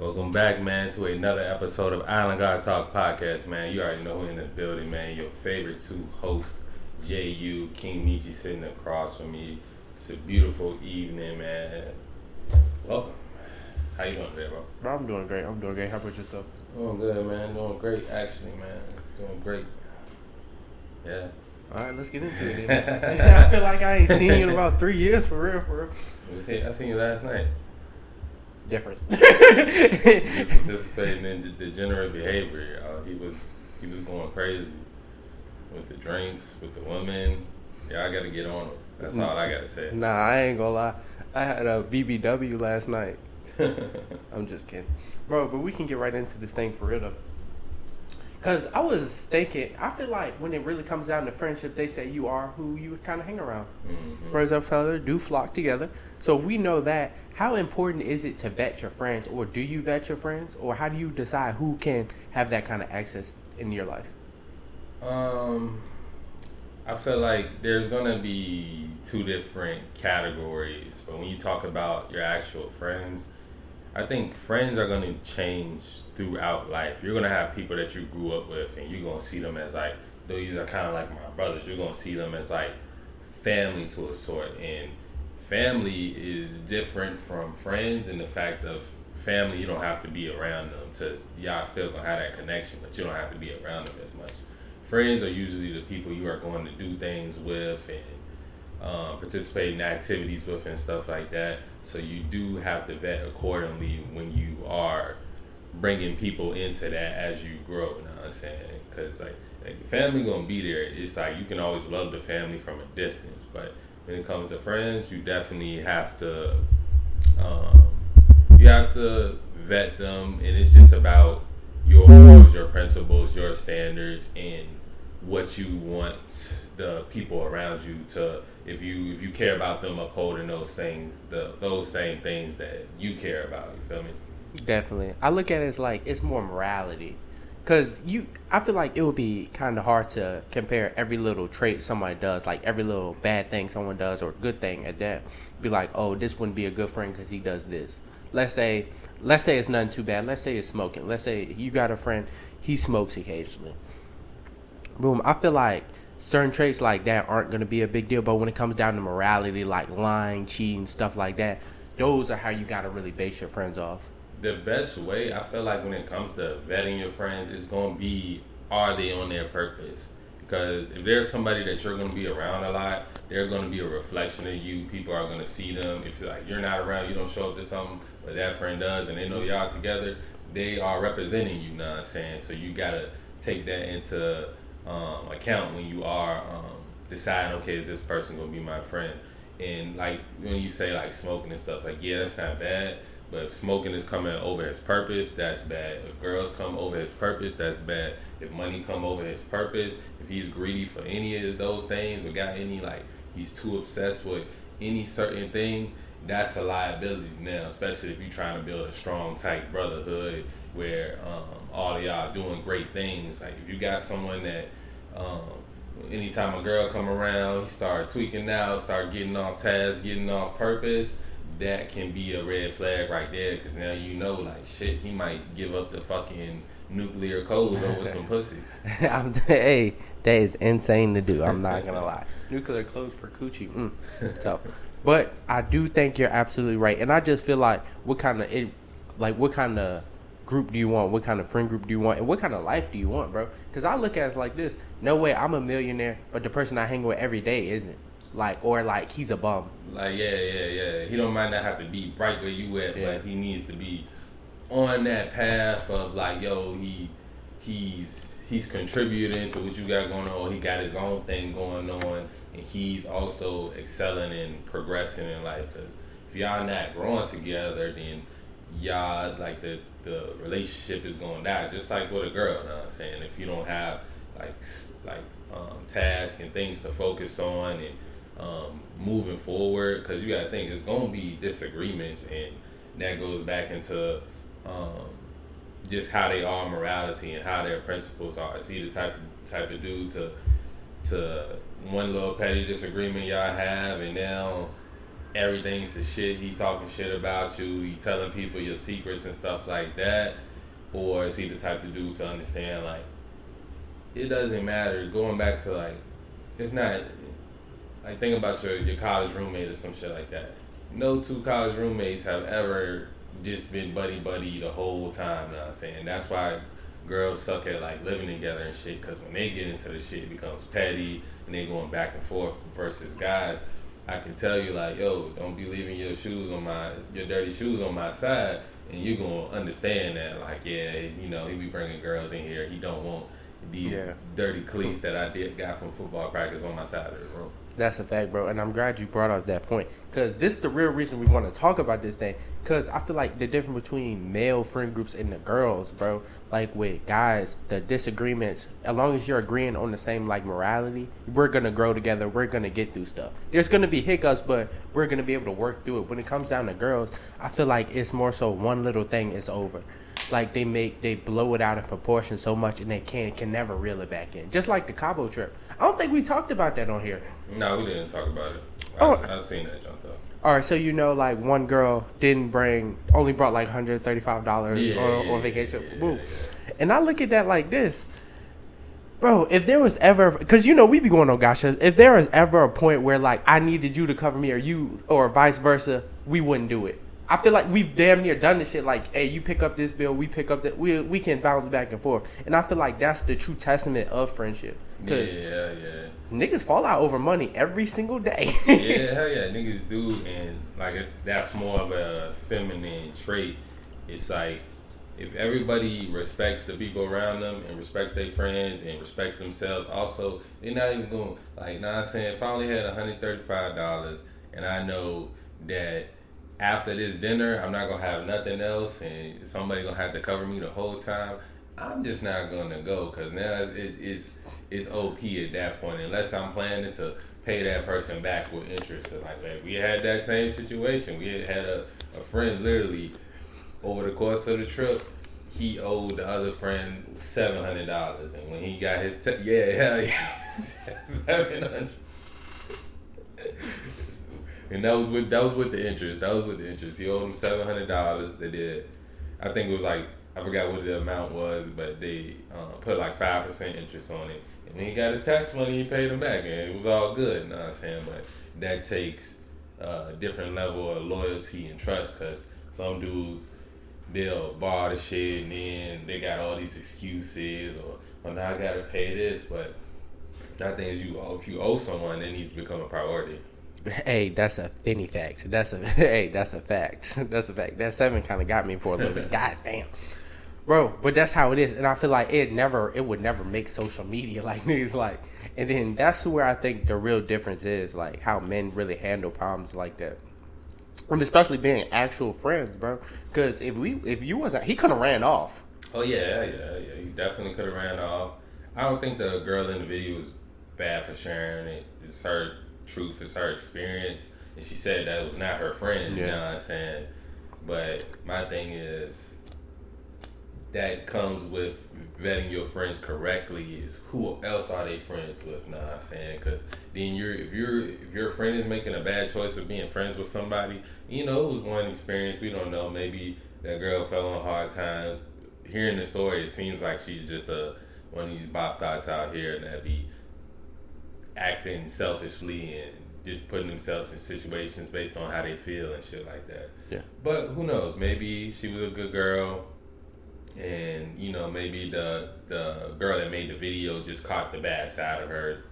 Welcome back, man, to another episode of Island God Talk Podcast, man. You already know who in the building, man. Your favorite two hosts, J.U. Kingmeechyyy, sitting across from me. It's a beautiful evening, man. Welcome. How you doing today, bro? Bro, I'm doing great. How about yourself? Doing good, man. Doing great, actually, man. Doing great. Yeah. All right, let's get into it. Then. I feel like I ain't seen you in about 3 years, for real. I seen you last night. Different. He was participating in degenerate behavior. He was going crazy with the drinks, with the women. Yeah, I got to get on him. That's all I got to say. Nah, I ain't gonna lie. I had a BBW last night. I'm just kidding. Bro, but we can get right into this thing for real though. Because I was thinking, I feel like when it really comes down to friendship, they say you are who you kind of hang around. Mm-hmm. Birds of a feather do flock together. So if we know that, how important is it to vet your friends? Or do you vet your friends? Or how do you decide who can have that kind of access in your life? I feel like there's gonna be two different categories, but when you talk about your actual friends, I think friends are gonna change throughout life. You're gonna have people that you grew up with, and you're gonna see them as like these are kind of like my brothers. You're gonna see them as like family to a sort, and family is different from friends in the fact of family. You don't have to be around them to y'all still gonna have that connection, but you don't have to be around them as much. Friends are usually the people you are going to do things with and participate in activities with and stuff like that. So you do have to vet accordingly when you are bringing people into that as you grow. You know what I'm saying? Because like family gonna be there. It's like you can always love the family from a distance, but when it comes to friends, you definitely have to vet them, and it's just about your morals, your principles, your standards, and what you want the people around you to. If you care about them upholding those things, those same things that you care about. You feel me? Definitely. I look at it as like it's more morality. Because I feel like it would be kind of hard to compare every little trait somebody does, like every little bad thing someone does or good thing at that. Be like, oh, this wouldn't be a good friend because he does this. Let's say it's nothing too bad. Let's say it's smoking. Let's say you got a friend, he smokes occasionally. Boom. I feel like certain traits like that aren't going to be a big deal, but when it comes down to morality, like lying, cheating, stuff like that, those are how you got to really base your friends off. The best way I feel like when it comes to vetting your friends is going to be, are they on their purpose? Because if there's somebody that you're going to be around a lot, they're going to be a reflection of you. People are going to see them. If you're not around, you don't show up to something, but that friend does, and they know y'all together, they are representing you. Know what I'm saying? So you got to take that into account when you are deciding, okay, is this person going to be my friend? And like when you say like smoking and stuff, like yeah, that's not bad. But if smoking is coming over his purpose, that's bad. If girls come over his purpose, that's bad. If money come over his purpose, if he's greedy for any of those things or got any, like, he's too obsessed with any certain thing, that's a liability now, especially if you're trying to build a strong, tight brotherhood where all of y'all doing great things. Like, if you got someone that anytime a girl come around, he start tweaking out, start getting off task, getting off purpose, that can be a red flag right there, because now you know, like, shit, he might give up the fucking nuclear codes over some pussy. Hey, that is insane to do. I'm not gonna lie. Nuclear codes for coochie. So, but I do think you're absolutely right, and I just feel like what kind of group do you want? What kind of friend group do you want? And what kind of life do you want, bro? Because I look at it like this: no way, I'm a millionaire, but the person I hang with every day isn't. Like he's a bum. Like, yeah. He might not have to be right where you at, but he needs to be on that path of like, yo, he's contributing to what you got going on. He got his own thing going on, and he's also excelling and progressing in life. Because if y'all not growing together, then y'all, like, the relationship is going to die. Just like with a girl, you know what I'm saying? If you don't have tasks and things to focus on and moving forward, because you got to think it's going to be disagreements, and that goes back into just how they are, morality, and how their principles are. Is he the type of dude to one little petty disagreement y'all have, and now everything's the shit. He talking shit about you. He telling people your secrets and stuff like that. Or is he the type of dude to understand, like, it doesn't matter. Going back to, like, it's not, like, think about your college roommate or some shit like that. No two college roommates have ever just been buddy the whole time, you know what I'm saying? That's why girls suck at, like, living together and shit, because when they get into the shit, it becomes petty, and they going back and forth, versus guys. I can tell you, like, yo, don't be leaving your dirty shoes on my side, and you gonna understand that, like, yeah, you know, he be bringing girls in here. He don't want these dirty cleats that I got from football practice on my side of the room. That's a fact, bro, and I'm glad you brought up that point, because this is the real reason we want to talk about this thing, because I feel like the difference between male friend groups and the girls, bro, like with guys, the disagreements, as long as you're agreeing on the same, like, morality, we're going to grow together, we're going to get through stuff. There's going to be hiccups, but we're going to be able to work through it. When it comes down to girls, I feel like it's more so one little thing is over. Like, they blow it out of proportion so much, and they can never reel it back in. Just like the Cabo trip. I don't think we talked about that on here. No, we didn't talk about it. I've seen that jump though. All right, so you know, like, one girl only brought like $135 on vacation. Yeah. And I look at that like this. Bro, if there was ever, because, you know, we be going on gosh, if there was ever a point where, like, I needed you to cover me or vice versa, we wouldn't do it. I feel like we've damn near done this shit. Like, hey, you pick up this bill, we pick up that. We can bounce back and forth. And I feel like that's the true testament of friendship. Cause niggas fall out over money every single day. Yeah, hell yeah, niggas do. And, like, that's more of a feminine trait. It's like, if everybody respects the people around them and respects their friends and respects themselves also, they're not even going, like, nah, I'm saying, if I only had $135 and I know that after this dinner, I'm not gonna have nothing else, and somebody gonna have to cover me the whole time, I'm just not gonna go, cause now it's OP at that point, unless I'm planning to pay that person back with interest. Cause, like, we had that same situation. We had a friend literally over the course of the trip, he owed the other friend $700, and when he got his hell yeah, $700. And that was with the interest. He owed him $700. They did, I think it was like, I forgot what the amount was, but they put like 5% interest on it. And when he got his tax money, he paid him back, and it was all good. You know what I'm saying? But that takes a different level of loyalty and trust, because some dudes, they'll borrow the shit and then they got all these excuses, or now I gotta pay this. But that thing is, if you owe someone, it needs to become a priority. Hey, that's a finny fact. That's a fact. That's a fact. That 7 kind of got me for a little bit. God damn, bro. But that's how it is, and I feel like it would never make social media like niggas like. And then that's where I think the real difference is, like, how men really handle problems like that, and especially being actual friends, bro. Because if you wasn't, he could have ran off. Oh yeah. He definitely could have ran off. I don't think the girl in the video was bad for sharing it. It's her truth, it's her experience, and she said that it was not her friend. You know what I'm saying? But my thing is, that comes with vetting your friends correctly. Is who else are they friends with? You know what I'm saying? Because then if your friend is making a bad choice of being friends with somebody, you know, it was one experience. We don't know. Maybe that girl fell on hard times. Hearing the story, it seems like she's just one of these bop thoughts out here that be acting selfishly and just putting themselves in situations based on how they feel and shit like that. Yeah. But who knows? Maybe she was a good girl, and, you know, maybe the girl that made the video just caught the bad side of her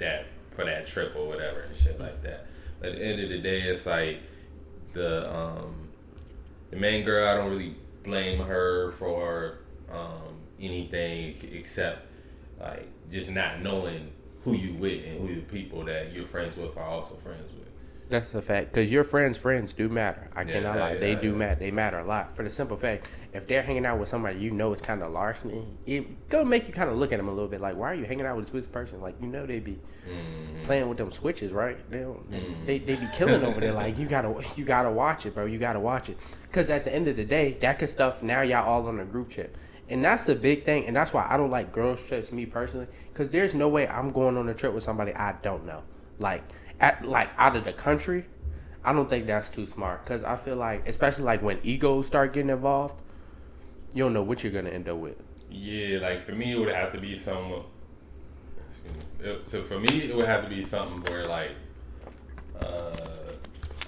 for that trip or whatever and shit like that. But at the end of the day, it's like the main girl, I don't really blame her for anything except, like, just not knowing who you with and who the people that you're friends with are also friends with. That's a fact, because your friends do matter. I cannot lie. They do matter. They matter a lot. For the simple fact, if they're hanging out with somebody you know is kind of larceny, it gonna make you kind of look at them a little bit like, why are you hanging out with this person? Like, you know, they be playing with them switches, right? They be killing over there. Like, you gotta watch it, bro. You gotta watch it, because at the end of the day, that could stuff. Now y'all all on a group chat. And that's the big thing, and that's why I don't like girls trips, me personally, because there's no way I'm going on a trip with somebody I don't know. Like, out of the country, I don't think that's too smart because I feel like, especially like when egos start getting involved, you don't know what you're gonna end up with. Yeah, like for me, it would have to be some. So for me, it would have to be something where like uh,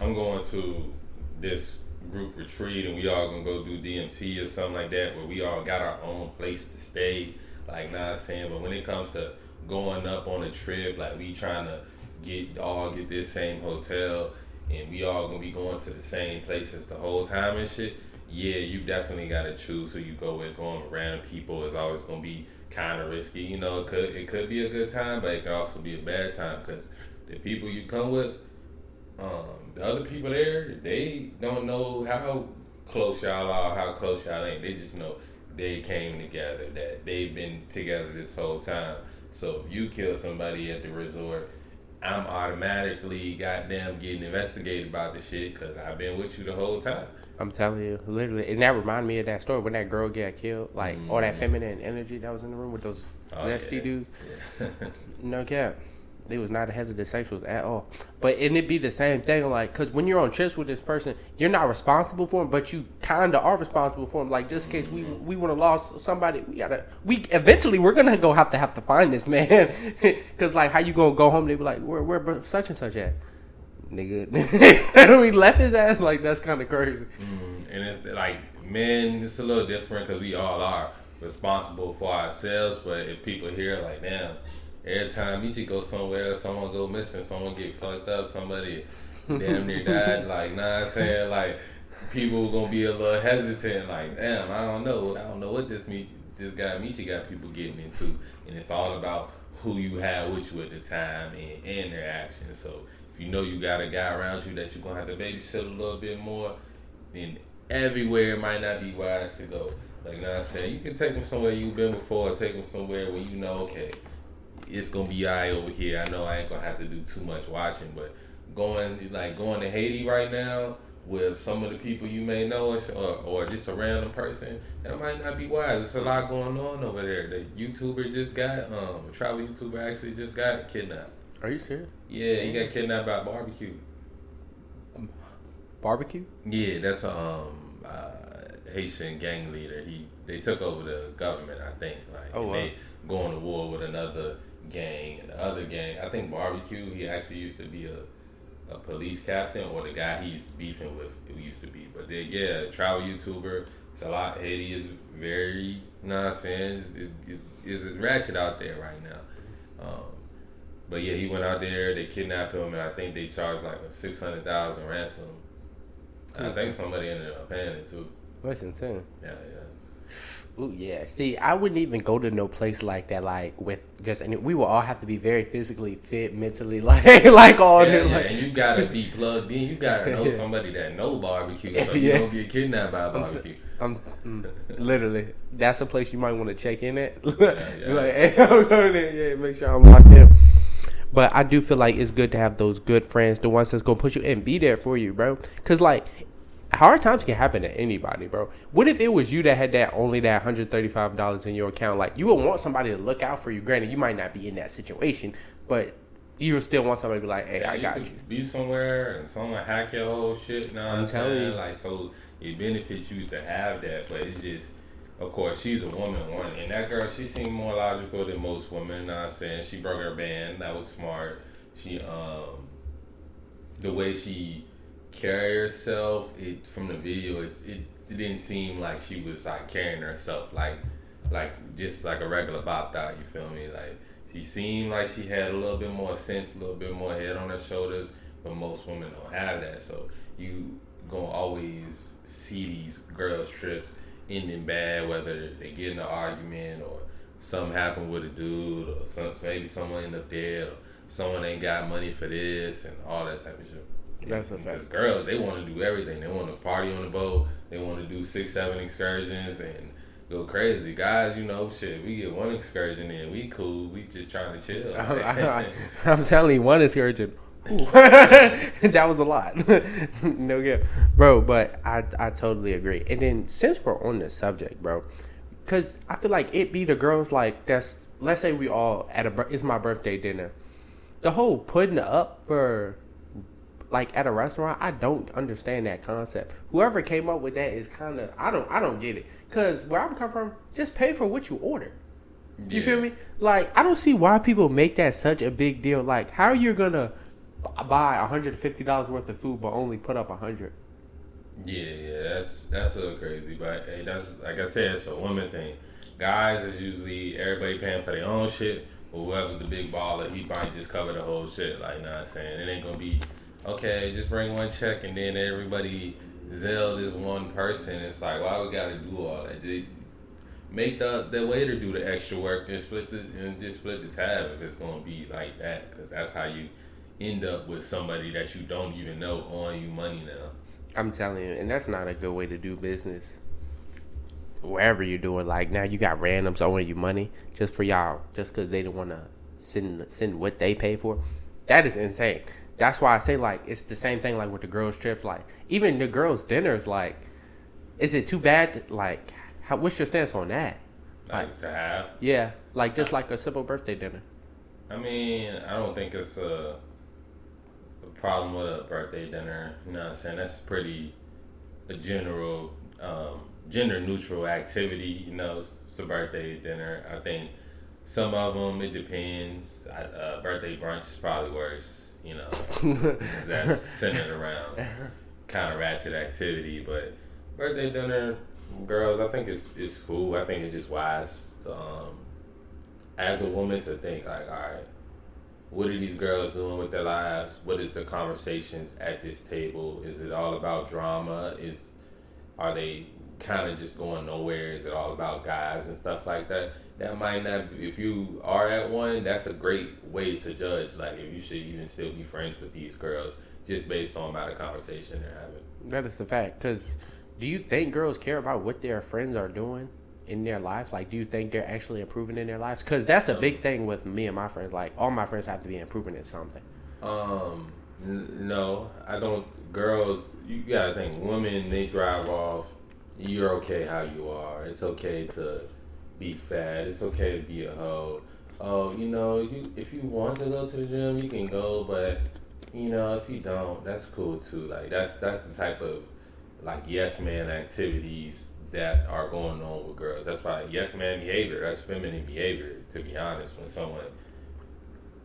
I'm going to this group retreat and we all gonna go do DMT or something like that, where we all got our own place to stay. Like, not saying, but when it comes to going up on a trip, like we trying to get this same hotel and we all gonna be going to the same places the whole time and shit. Yeah, you definitely gotta choose who you go with. Going with random people is always gonna be kind of risky. You know, it could be a good time, but it could also be a bad time because the people you come with, the other people there, they don't know how close y'all are, how close y'all ain't. They just know they came together, that they've been together this whole time. So if you kill somebody at the resort, I'm automatically goddamn getting investigated about the shit because I've been with you the whole time. I'm telling you, literally, and that reminded me of that story when that girl got killed. Like all that feminine energy that was in the room with those nasty dudes. Yeah. No cap, they was not ahead of the sexuals at all. But and it be the same thing, like, cause when you're on trips with this person, you're not responsible for them, but you kind of are responsible for them. Like, just in case we would have lost somebody, we eventually we're gonna have to find this man. Cause like, how you gonna go home? They be like, where such and such at? Nigga, we left his ass. Like, that's kind of crazy. And it's like, men, it's a little different because we all are responsible for ourselves. But if people hear like, damn, every time Meechyyy go somewhere, someone go missing, someone get fucked up, somebody damn near died. Like, nah, I'm saying, like, people gonna be a little hesitant. Like, damn, I don't know what this guy Meechyyy got people getting into. And it's all about who you have with you at the time and their actions. So if you know you got a guy around you that you're gonna have to babysit a little bit more, then everywhere might not be wise to go. Like, you know what I'm saying? You can take them somewhere you've been before, take them somewhere where you know, okay, it's gonna be alright over here. I know I ain't gonna have to do too much watching, but going to Haiti right now with some of the people you may know or just a random person, that might not be wise. There's a lot going on over there. The YouTuber just got, a travel YouTuber actually just got kidnapped. Are you serious? Yeah, he got kidnapped by barbecue. Barbecue? Yeah, that's a Haitian gang leader. They took over the government, I think. They going to war with another gang, and the other gang, I think barbecue. He actually used to be a police captain, or the guy he's beefing with who used to be. But travel YouTuber. It's a lot. Haiti is very, you know what I'm saying, is ratchet out there right now. But yeah, he went out there. They kidnapped him, and I think they charged like a $600,000 ransom. I think somebody ended up paying it too. That's insane. Yeah. Ooh, yeah. See, I wouldn't even go to no place like that. Like we will all have to be very physically fit, mentally, like all. Yeah, and you gotta be plugged in. You gotta know somebody that know barbecue, so you don't get kidnapped by barbecue. Literally, that's a place you might want to check in at. Yeah. You're like, hey, I'm going there. Yeah, make sure I'm locked in. But I do feel like it's good to have those good friends, the ones that's gonna push you and be there for you, bro. Cause like, hard times can happen to anybody, bro. What if it was you that had only that $135 in your account? Like, you would want somebody to look out for you. Granted, you might not be in that situation, but you would still want somebody to be like, hey, I got you. Be somewhere and someone hack your whole shit. Now I'm telling you, like, so it benefits you to have that, but it's just, of course, she's a woman, and that girl, she seemed more logical than most women. You know what I'm saying? She broke her band. That was smart. She, the way she carry herself, from the video, it didn't seem like she was like carrying herself like just like a regular bop thot, you feel me? Like, she seemed like she had a little bit more sense, a little bit more head on her shoulders, but most women don't have that. So you gonna always see these girls trips ending bad, whether they get in an argument or something happened with a dude, or maybe someone end up dead, or someone ain't got money for this and all that type of shit. That's a fact. Because girls, they want to do everything. They want to party on the boat. They want to do 6-7 excursions and go crazy. Guys, shit, we get one excursion in, we cool. We just trying to chill. I'm telling you, one excursion. That was a lot. No good, bro. But I totally agree. And then since we're on this subject, bro, because I feel like it be the girls like let's say we all it's my birthday dinner. The whole putting up for like at a restaurant, I don't understand that concept. Whoever came up with that is kind of I don't get it. Cause where I'm coming from, just pay for what you order. You feel me? Like I don't see why people make that such a big deal. Like how are you gonna buy $150 worth of food but only put up $100? Yeah, that's a little crazy, but hey, that's like I said, it's a woman thing. Guys is usually everybody paying for their own shit, or whoever's the big baller, he probably just cover the whole shit. Like, nah, I'm saying it ain't gonna be okay. Just bring one check and then everybody Zell this one person. It's like why we gotta do all that? Just make the waiter do the extra work and just split the tab if it's gonna be like that, because that's how you end up with somebody that you don't even know owing you money now. I'm telling you, and that's not a good way to do business. Wherever you're doing, like now you got randoms owing you money just for y'all, just because they don't want to send what they pay for. That is insane. That's why I say like it's the same thing like with the girls' trips. Like even the girls' dinners. Like, is it too bad? Like, what's your stance on that? Like to have? Yeah, like just like a simple birthday dinner. I mean, I don't think it's a problem with a birthday dinner. You know what I'm saying? That's pretty a general gender neutral activity. You know, it's a birthday dinner. I think some of them it depends. Birthday brunch is probably worse. You know, 'cause that's centered around kind of ratchet activity. But birthday dinner, girls, I think it's cool. I think it's just wise to, as a woman to think like, all right, what are these girls doing with their lives? What is the conversations at this table? Is it all about drama? Are they kind of just going nowhere? Is it all about guys and stuff like that? That might not be, if you are at one, that's a great way to judge like if you should even still be friends with these girls just based on about the conversation they're having. That is the fact. Because do you think girls care about what their friends are doing in their lives? Like, do you think they're actually improving in their lives? Because that's a big thing with me and my friends. Like, all my friends have to be improving in something. No, I don't. Girls, you gotta think. Women, they drive off. You're okay how you are. It's okay to be fat. It's okay to be a hoe. Oh, if you want to go to the gym, you can go. But if you don't, that's cool too. Like that's the type of like yes man activities that are going on with girls. That's probably yes man behavior. That's feminine behavior, to be honest. When someone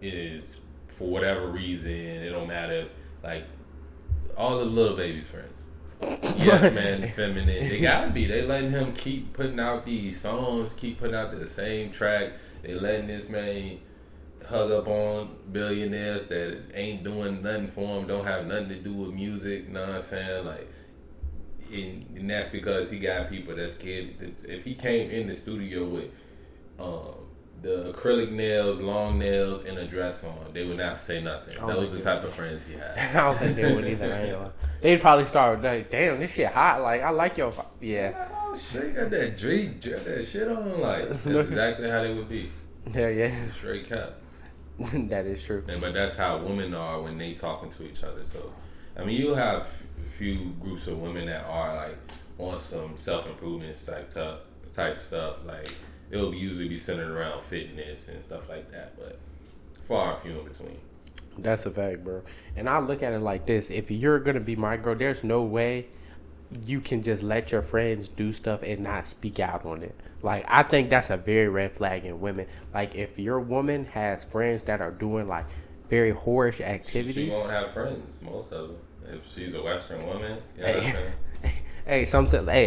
is, for whatever reason, it don't matter if, like, all the little baby's friends. Yes man, feminine. They gotta be. They letting him keep putting out these songs, keep putting out the same track. They letting this man hug up on billionaires that ain't doing nothing for him, don't have nothing to do with music, you know what I'm saying? Like, and that's because he got people that's scared. If he came in the studio with the acrylic nails, long nails, and a dress on, they would not say nothing. Those are the type of friends he had. I don't think they would either. They'd probably start with like, damn, this shit hot. Like, I like your... Yeah. Oh, shit, got that that shit on. Like, that's exactly how they would be. Yeah. Straight cap. That is true. But that's how women are when they talking to each other. So, I mean, you have a few groups of women that are like on some self-improvement type stuff. Like, it'll usually be centered around fitness and stuff like that. But far few in between. That's a fact, bro. And I look at it like this. If you're going to be my girl, there's no way you can just let your friends do stuff and not speak out on it. Like, I think that's a very red flag in women. Like, if your woman has friends that are doing, like, very whorish activities... She won't have friends, most of them. If she's a Western woman, hey,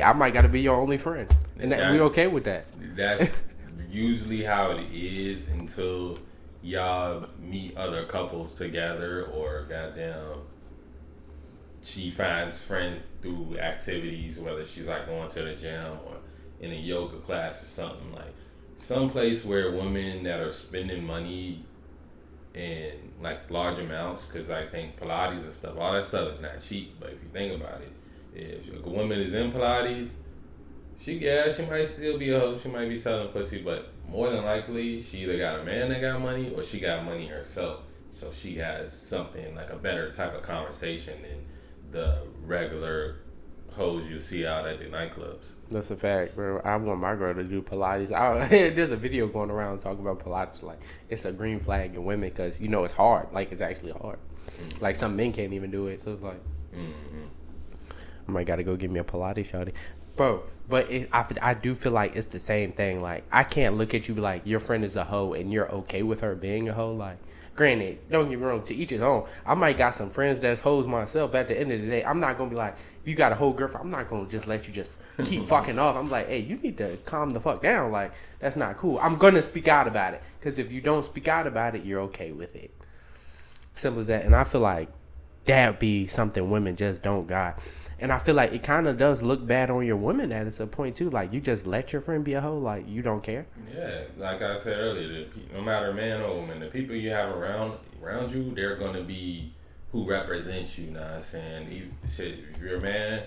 I might got to be your only friend. And we okay with that. That's usually how it is until y'all meet other couples together, or goddamn, she finds friends through activities, whether she's like going to the gym or in a yoga class or something, like some place where women that are spending money in like large amounts, because I think Pilates and stuff, all that stuff is not cheap. But if you think about it, if a woman is in Pilates, she might still be a hoe, she might be selling pussy, but more than likely she either got a man that got money or she got money herself. So she has something like a better type of conversation than the regular hoes you see out at the nightclubs. That's a fact, bro. I want my girl to do Pilates. There's a video going around talking about Pilates. Like, it's a green flag in women because, you know, it's hard. Like, it's actually hard. Mm-hmm. Like, some men can't even do it. So, it's like, I might got to go get me a Pilates shawty. Bro, but I do feel like it's the same thing. Like, I can't look at you like your friend is a hoe and you're okay with her being a hoe. Like, granted, don't get me wrong, to each his own. I might got some friends that's hoes myself. But at the end of the day, I'm not going to be like, if you got a whole girlfriend, I'm not going to just let you just keep fucking off. I'm like, hey, you need to calm the fuck down. Like, that's not cool. I'm going to speak out about it. Because if you don't speak out about it, you're okay with it. Simple as that. And I feel like that would be something women just don't got. And I feel like it kind of does look bad on your women at a point, too. Like, you just let your friend be a hoe. Like, you don't care. Yeah, like I said earlier, no matter man or woman, the people you have around you, they're going to be who represents you, you know what I'm saying? If you're a man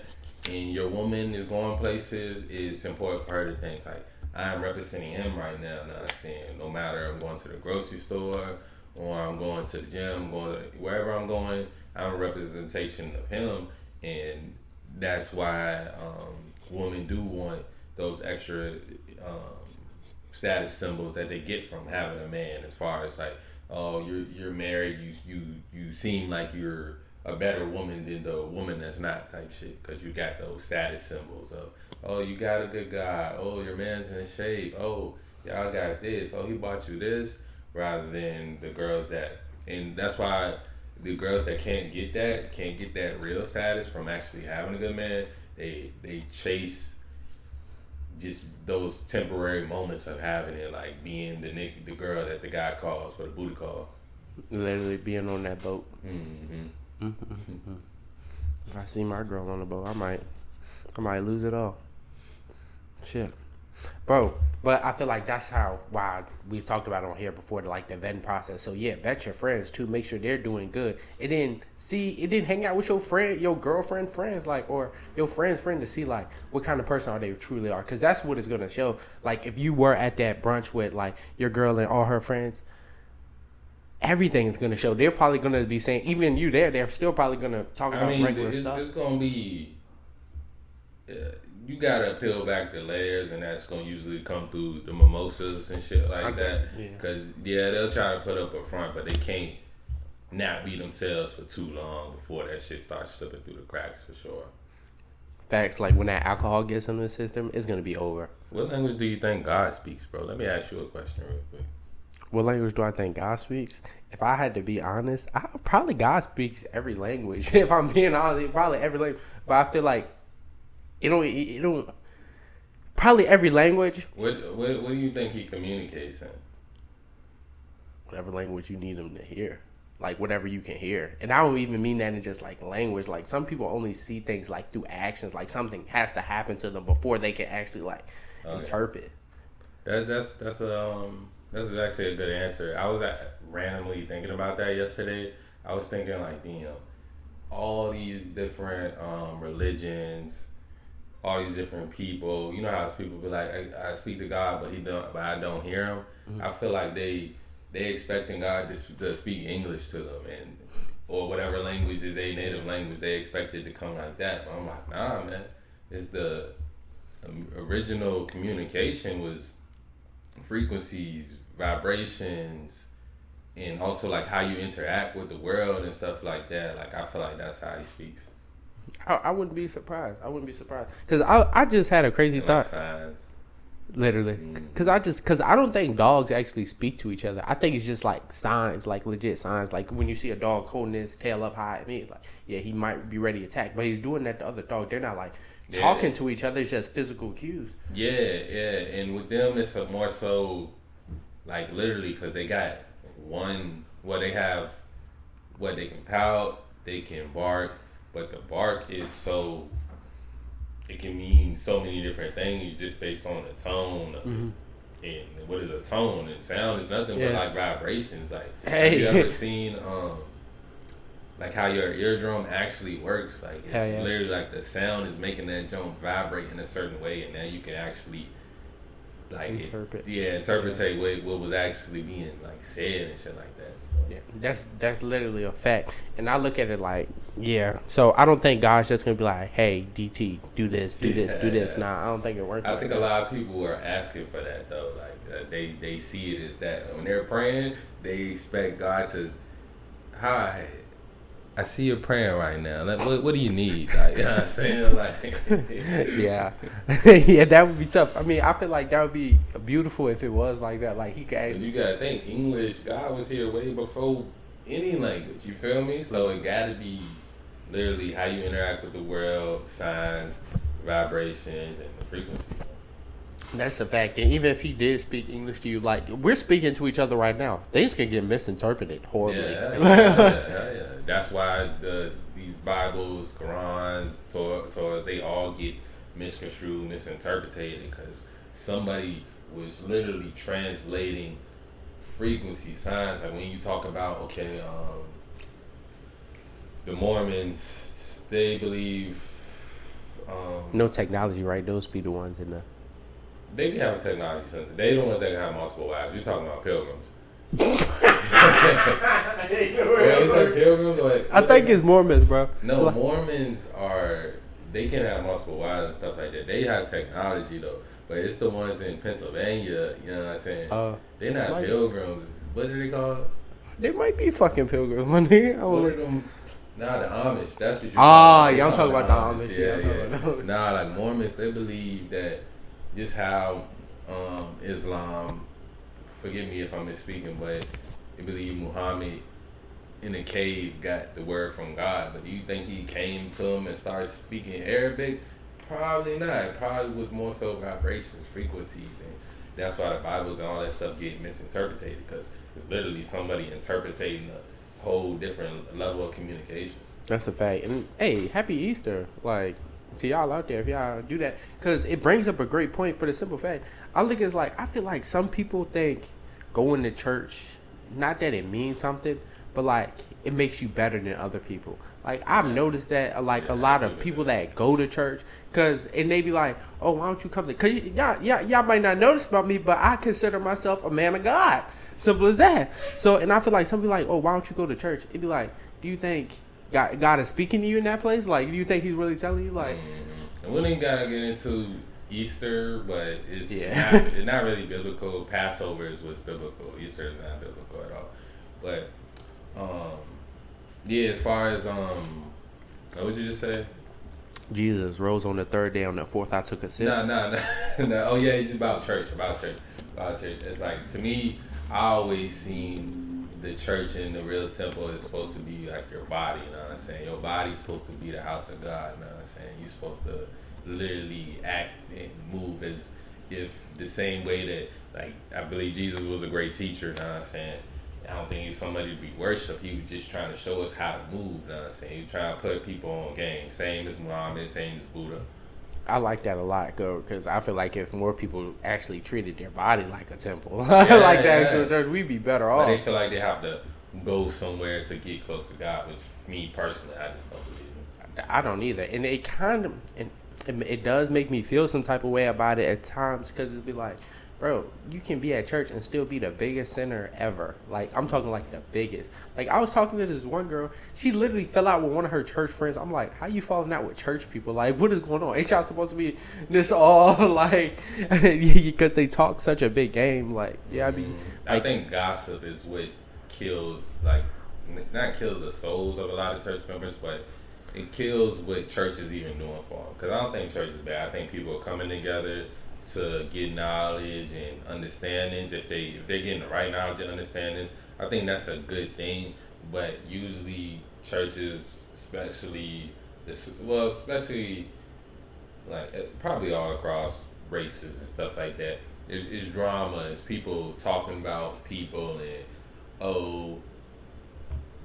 and your woman is going places, it's important for her to think, like, I'm representing him right now, you know what I'm saying? No matter I'm going to the grocery store or I'm going to the gym, wherever I'm going, I'm a representation of him. And that's why women do want those extra status symbols that they get from having a man. As far as like, oh, you're married, you seem like you're a better woman than the woman that's not type shit, because you got those status symbols of, oh, you got a good guy, oh, your man's in shape, oh, y'all got this, oh, he bought you this, rather than the girls that, and that's why the girls that can't get that real status from actually having a good man, they chase just those temporary moments of having it, like being the girl that the guy calls for the booty call. Literally being on that boat. Mm-hmm. If I see my girl on the boat, I might lose it all. Shit. Bro, but I feel like that's why we talked about it on here before, like the vetting process. So yeah, vet your friends too. Make sure they're doing good. It didn't hang out with your friend, your girlfriend friends, like, or your friend's friend to see like what kind of person are they truly are. Cause that's what it's gonna show. Like if you were at that brunch with like your girl and all her friends, everything is gonna show. They're probably gonna be saying, even you there, they're still probably gonna talk about regular stuff. It's gonna be. You gotta peel back the layers, and that's gonna usually come through the mimosas and shit like that. Because they'll try to put up a front, but they can't not be themselves for too long before that shit starts slipping through the cracks for sure. Facts, like when that alcohol gets in the system, it's gonna be over. What language do you think God speaks, bro? Let me ask you a question real quick. What language do I think God speaks? If I had to be honest, probably God speaks every language. If I'm being honest, probably every language. But I feel like it don't. Probably every language. What do you think he communicates in? Whatever language you need him to hear, like whatever you can hear. And I don't even mean that in just like language. Like some people only see things like through actions. Like something has to happen to them before they can actually like interpret. That's actually a good answer. I was randomly thinking about that yesterday. I was thinking like, damn, all these different religions, all these different people. You know how people be like, I speak to God, but I don't hear him. Mm-hmm. I feel like they expecting God to speak English to them, or whatever language is their native language. They expect it to come like that. But I'm like, nah, man. It's the original communication was frequencies, vibrations, and also like how you interact with the world and stuff like that. Like I feel like that's how he speaks. I wouldn't be surprised. Because I just had a crazy thought. Signs. Literally. Because I don't think dogs actually speak to each other. I think it's just like signs, like legit signs. Like when you see a dog holding his tail up high at me, like, yeah, he might be ready to attack. But he's doing that to other dog. They're not like talking to each other. It's just physical cues. Yeah. And with them, it's more so like literally because they got they have what they can pout, they can bark. But the bark is so, it can mean so many different things just based on the tone of it. And what is a tone? And sound is nothing but like vibrations. Like, have you ever seen like how your eardrum actually works? Like it's literally like the sound is making that joint vibrate in a certain way, and now you can actually like interpret. interpretate what was actually being like said and shit like that. So. Yeah, that's literally a fact. And I look at it like, so I don't think God's just gonna be like, hey, DT, do this, do this. Nah, I don't think it works. I think a lot of people are asking for that though. Like they see it as that when they're praying, they expect God to. Hi, I see you're praying right now. Like, what do you need? Like, you know what I'm saying? Like, yeah, yeah, that would be tough. I mean, I feel like that would be beautiful if it was like that. Like he could actually. You gotta think English. God was here way before any language. You feel me? So it gotta be literally how you interact with the world, signs, vibrations, and the frequency. That's a fact. And even if he did speak English to you, like we're speaking to each other right now, things can get misinterpreted horribly. Yeah. That's why these Bibles, Qurans, Torahs, they all get misconstrued, misinterpreted because somebody was literally translating frequency signs. Like when you talk about the Mormons, they believe no technology, right? Those be the ones in the. They be having technology center. They the ones that can have multiple wives. You're talking about pilgrims. Is that pilgrims? I think it's Mormons, bro. No, Mormons they can have multiple wives and stuff like that. They have technology though, but it's the ones in Pennsylvania. You know what I'm saying? They're not pilgrims. What are they called? They might be fucking pilgrims, my nigga. What are them? Nah, the Amish. That's what you're talking about. Yeah, I'm talking about the Amish. Yeah. Nah, like Mormons, they believe that just how Islam, forgive me if I'm misspeaking, but they believe Muhammad in a cave got the word from God. But do you think he came to him and started speaking Arabic? Probably not. It probably was more so vibrations, frequencies, and that's why the Bibles and all that stuff get misinterpreted because it's literally somebody interpreting a whole different level of communication. That's a fact. And hey, happy Easter, like to y'all out there if y'all do that, because it brings up a great point for the simple fact. I look at it like I feel like some people think going to church, not that it means something, but like it makes you better than other people. Like I've noticed that like a lot of people that go to church, and they be like, oh, why don't you come to? Because y'all might not notice about me, but I consider myself a man of God. Simple as that. So, and I feel like some people like, oh, why don't you go to church? It'd be like, do you think God is speaking to you in that place? Like, do you think He's really telling you? Like, and we ain't gotta get into Easter, but it's not really biblical. Passover is what's biblical. Easter is not biblical at all. But as far as what would you just say? Jesus rose on the third day. On the fourth, I took a sip. No. Oh yeah, it's about church. It's like, to me, I always seen the church and the real temple is supposed to be like your body. You know what I'm saying? Your body's supposed to be the house of God. You know what I'm saying? You're supposed to literally act and move as if the same way that, like, I believe Jesus was a great teacher. You know what I'm saying? I don't think he's somebody to be worshipped. He was just trying to show us how to move. You know what I'm saying? He was trying to put people on game. Same as Muhammad, same as Buddha. I like that a lot, because I feel like if more people actually treated their body like a temple, like the actual church, we'd be better off. But they feel like they have to go somewhere to get close to God, which me personally, I just don't believe it. I don't either. And it kind of, it does make me feel some type of way about it at times, because it'd be like, bro, you can be at church and still be the biggest sinner ever. Like, I'm talking like the biggest. Like, I was talking to this one girl. She literally fell out with one of her church friends. I'm like, how you falling out with church people? Like, what is going on? Ain't y'all supposed to be this all, like, because they talk such a big game. Like, yeah, I think gossip is what kills, like, not kills the souls of a lot of church members, but it kills what church is even doing for them. Because I don't think church is bad. I think people are coming together to get knowledge and understandings. If they're getting the right knowledge and understandings, I think that's a good thing. But usually churches, especially like probably all across races and stuff like that, it's drama. It's people talking about people and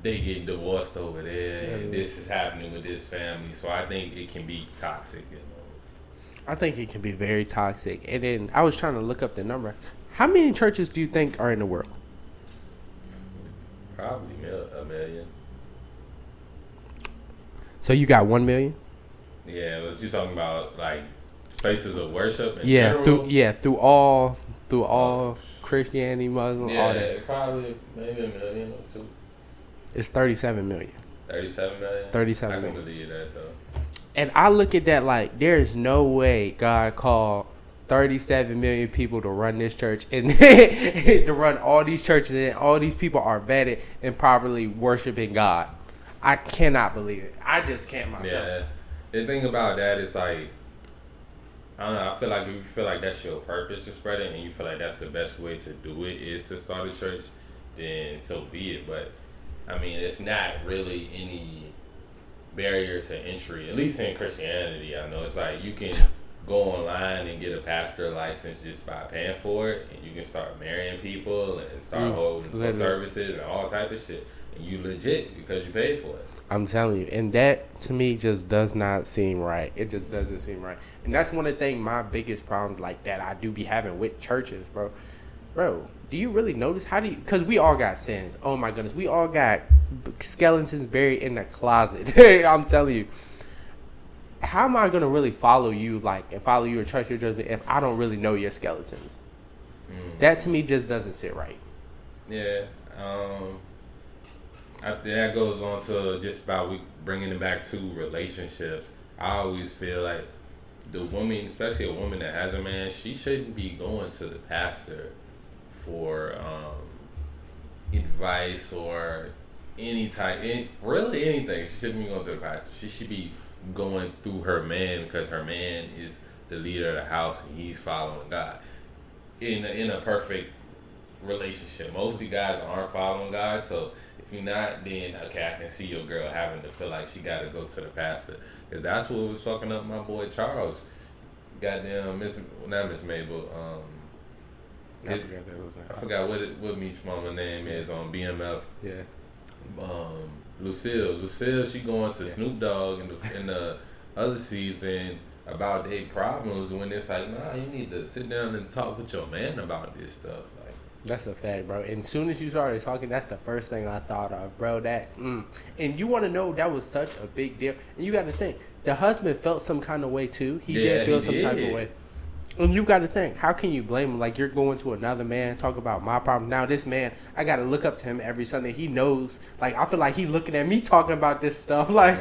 they get divorced over there and this is happening with this family. So I think it can be toxic. I think it can be very toxic. And then I was trying to look up the number. How many churches do you think are in the world? Probably a million. So you got 1 million? Yeah, but you're talking about like Places of worship in general? through all Christianity, Muslim, all that. Yeah, probably maybe a million or two. It's 37 million. 37 million? 37 I can million. believe that, though. And I look at that like there's no way God called 37 million people to run this church and to run all these churches, and all these people are vetted and properly worshiping God. I cannot believe it. I just can't myself. Yeah. The thing about that is like, I don't know, I feel like if you feel like that's your purpose to spread it and you feel like that's the best way to do it is to start a church, then so be it. But I mean, it's not really any barrier to entry, at least in Christianity. I know it's like you can go online and get a pastor license just by paying for it, and you can start marrying people and start holding services and all type of shit, and you legit because you paid for it. I'm telling you, and that to me just does not seem right. It just doesn't seem right, and that's one of the things, my biggest problems like that I do be having with churches, bro. Do you really notice because we all got sins. Oh my goodness, we all got skeletons buried in the closet. I'm telling you, how am I gonna really follow you, like, and follow you or trust your judgment if I don't really know your skeletons? That to me just doesn't sit right. Yeah, that goes on to just about bringing it back to relationships. I always feel like the woman, especially a woman that has a man, she shouldn't be going to the pastor for advice or really anything. She shouldn't be going to the pastor. She should be going through her man, because her man is the leader of the house and he's following God in a perfect relationship. Most of you guys aren't following God, so if you're not, then okay, I can see your girl having to feel like she got to go to the pastor, because that's what was fucking up my boy Charles. Goddamn, not Miss Mabel. I forgot what Meech Mama name is on BMF. Yeah. Lucille, she going to Snoop Dogg in the other season about their problems, when it's like, nah, you need to sit down and talk with your man about this stuff. Like, that's a fact, bro. And as soon as you started talking, that's the first thing I thought of, bro. And you want to know, that was such a big deal. And you got to think, the husband felt some kind of way too. He did feel some type of way. And you got to think, how can you blame him? Like, you're going to another man, talk about my problem. Now this man, I got to look up to him every Sunday. He knows. Like, I feel like he looking at me talking about this stuff. Like,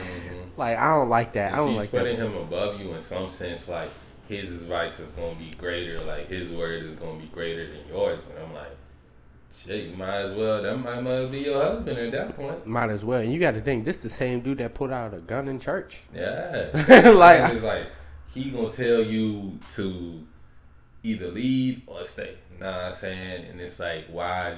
like I don't like that. I don't like that. She's putting him above you in some sense. Like, his advice is going to be greater. Like, his word is going to be greater than yours. And I'm like, shit, you might as well. That might be your husband at that point. Might as well. And you got to think, this the same dude that put out a gun in church. Yeah. Like, it's like, he gonna tell you to either leave or stay. You know what I'm saying? And it's like, why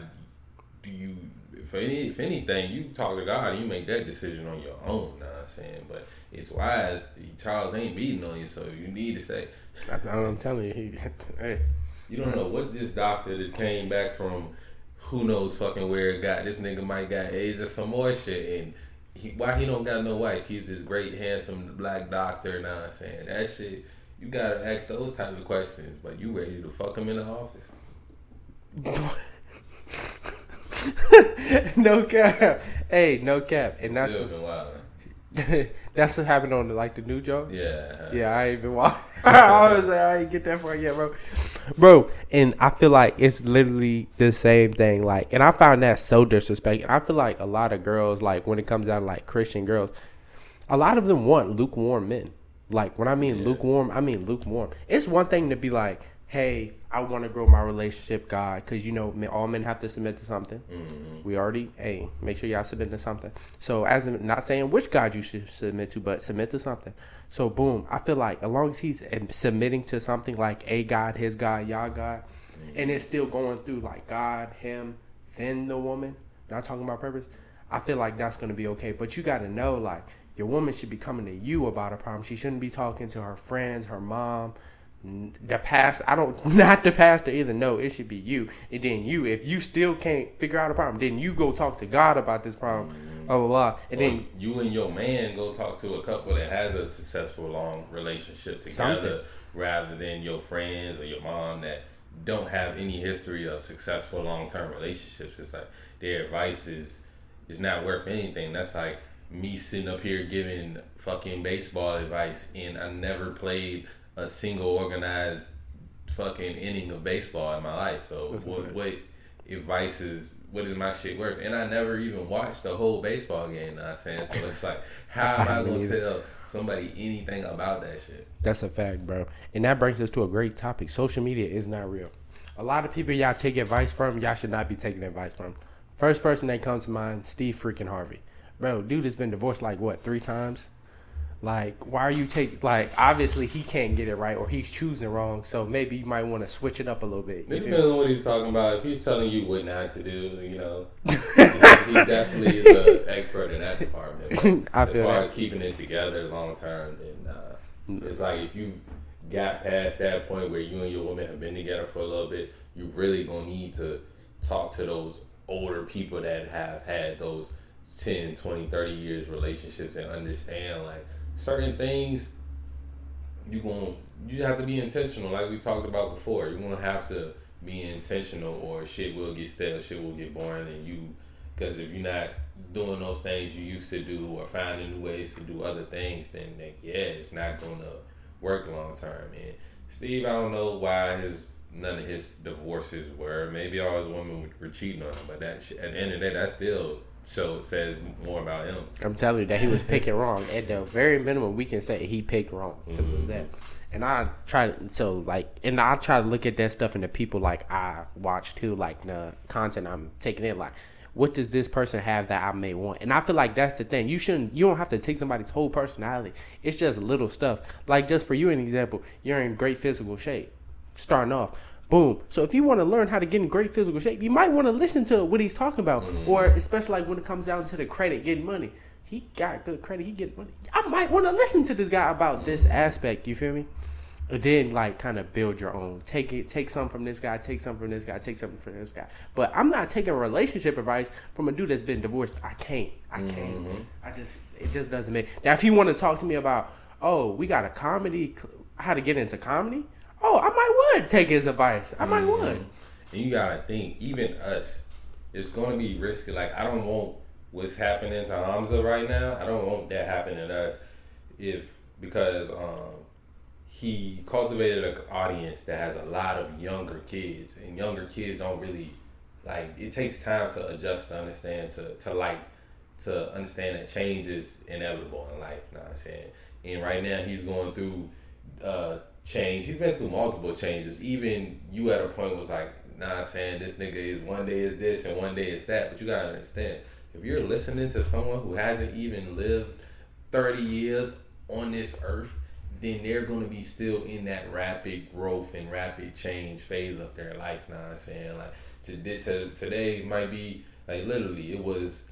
do you, if anything, you talk to God and you make that decision on your own. You know what I'm saying? But it's wise. Charles ain't beating on you, so you need to stay. I'm telling you, hey. You don't know what this doctor that came back from who knows fucking where it got. This nigga might got AIDS or some more shit, and why he don't got no wife? He's this great, handsome black doctor. Now I'm saying that shit, you gotta ask those type of questions. But you ready to fuck him in the office? No cap. Hey, no cap. And that's still been wild. That's what happened on the new joke. Yeah, I ain't been watching. I ain't get that far yet, bro. And I feel like it's literally the same thing. Like, and I found that so disrespectful. I feel like a lot of girls, like when it comes down to like Christian girls, a lot of them want lukewarm men. Like, when I mean lukewarm, I mean lukewarm. It's one thing to be like, hey, I want to grow my relationship, God, because, you know, all men have to submit to something. We already, make sure y'all submit to something. So, as in, not saying which God you should submit to, but submit to something. So, boom, I feel like as long as he's submitting to something like a God, his God, y'all God, and it's still going through like God, him, then the woman, not talking about purpose, I feel like that's going to be okay. But you got to know, like, your woman should be coming to you about a problem. She shouldn't be talking to her friends, her mom, the pastor. Not the pastor either. No, it should be you. And then you, if you still can't figure out a problem, then you go talk to God about this problem. Blah, blah, blah. And then you and your man go talk to a couple that has a successful long relationship together, rather than your friends or your mom that don't have any history of successful long-term relationships. It's like their advice is not worth anything. That's like me sitting up here giving fucking baseball advice, and I never played a single organized fucking inning of baseball in my life. So what what is my shit worth? And I never even watched the whole baseball game. Know what I'm saying? So it's like, how am I gonna tell somebody anything about that shit? That's a fact, bro. And that brings us to a great topic. Social media is not real. A lot of people y'all take advice from, y'all should not be taking advice from. First person that comes to mind, Steve freaking Harvey. Bro, dude has been divorced like what, 3 times? Like, why are you obviously he can't get it right or he's choosing wrong, so maybe you might want to switch it up a little bit. It depends on what he's talking about. If he's telling you what not to do, you know, he definitely is an expert in that department. As far as keeping it together long term, then it's like if you got past that point where you and your woman have been together for a little bit, you really gonna need to talk to those older people that have had those 10, 20, 30 years relationships and understand like certain things you have to be intentional, like we talked about before. You're gonna have to be intentional or shit will get stale, shit will get boring, and because if you're not doing those things you used to do or finding new ways to do other things, then like, yeah, it's not gonna work long term. And Steve, I don't know why none of his divorces were. Maybe all his women were cheating on him, but at the end of the day, that still says more about him. I'm telling you that he was picking wrong. At the very minimum, we can say he picked wrong. Simple as that. And I try to look at that stuff and the people like I watch too, like the content I'm taking in, like what does this person have that I may want? And I feel like that's the thing. You don't have to take somebody's whole personality. It's just little stuff. Like just for you, an example, you're in great physical shape, starting off. Boom. So if you want to learn how to get in great physical shape, you might want to listen to what he's talking about. Or especially like when it comes down to the credit, getting money. He got good credit, he get money. I might want to listen to this guy about this aspect, you feel me? And then like kind of build your own. Take some from this guy, take some from this guy, take something from this guy. But I'm not taking relationship advice from a dude that's been divorced. I can't. It just doesn't make. Now if you want to talk to me about, we got a comedy, how to get into comedy, I might would take his advice. I might would. And you gotta think, even us, it's gonna be risky. Like I don't want what's happening to Hamza right now. I don't want that happening to us, because he cultivated an audience that has a lot of younger kids, and younger kids don't really like. It takes time to adjust, to understand, to understand that change is inevitable in life. You know what I'm saying? And right now he's going through change. He's been through multiple changes. Even you at a point was like, nah, saying this nigga is one day is this and one day is that. But you gotta understand, if you're listening to someone who hasn't even lived 30 years on this earth, then they're gonna be still in that rapid growth and rapid change phase of their life. Now I'm saying, like today might be like literally it was,